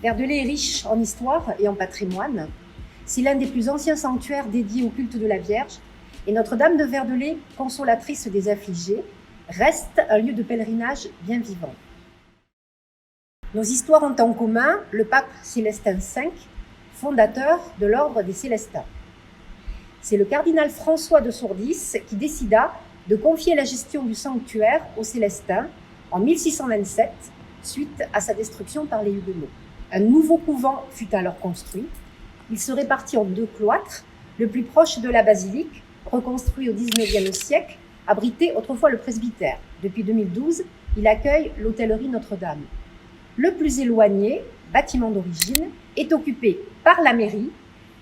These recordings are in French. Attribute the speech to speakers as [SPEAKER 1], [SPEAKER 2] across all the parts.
[SPEAKER 1] Verdelais est riche en histoire et en patrimoine. C'est l'un des plus anciens sanctuaires dédiés au culte de la Vierge. Et Notre-Dame de Verdelais, consolatrice des affligés, reste un lieu de pèlerinage bien vivant. Nos histoires ont en commun le pape Célestin V, fondateur de l'ordre des Célestins. C'est le cardinal François de Sourdis qui décida de confier la gestion du sanctuaire aux Célestins en 1627, suite à sa destruction par les Huguenots. Un nouveau couvent fut alors construit. Il se répartit en 2 cloîtres, le plus proche de la basilique, reconstruit au XIXe siècle, abritait autrefois le presbytère. Depuis 2012, il accueille l'hôtellerie Notre-Dame. Le plus éloigné, bâtiment d'origine, est occupé par la mairie,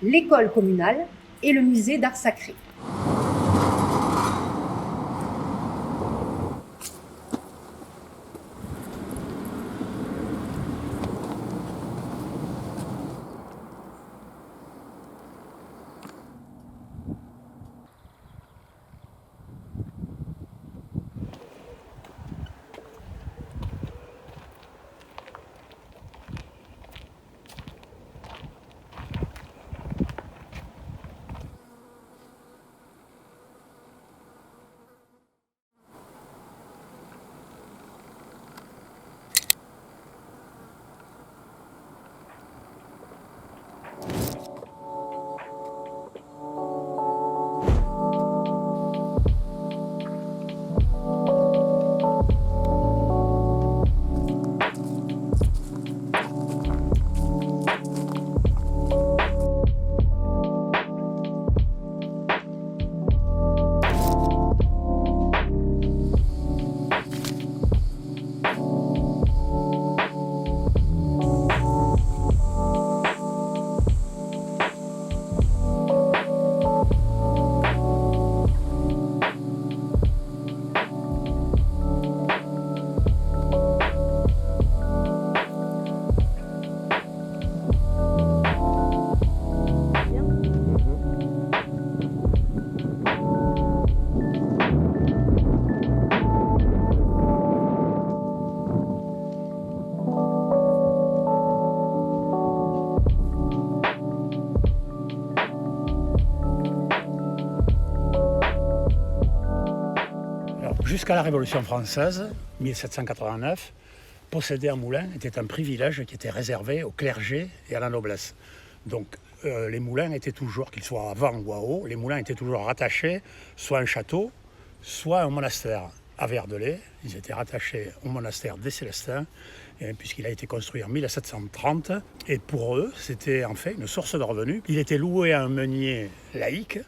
[SPEAKER 1] l'école communale et le musée d'art sacré.
[SPEAKER 2] Jusqu'à la Révolution française, 1789, posséder un moulin était un privilège qui était réservé au clergé et à la noblesse. Donc les moulins étaient toujours, qu'ils soient à vent ou à eau, les moulins étaient toujours rattachés soit à un château, soit à un monastère. À Verdelais, ils étaient rattachés au monastère des Célestins, puisqu'il a été construit en 1730. Et pour eux, c'était en fait une source de revenus. Il était loué à un meunier laïque,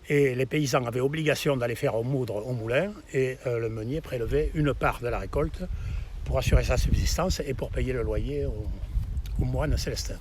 [SPEAKER 2] et les paysans avaient obligation d'aller faire moudre au moulin, et le meunier prélevait une part de la récolte pour assurer sa subsistance et pour payer le loyer aux moines célestins.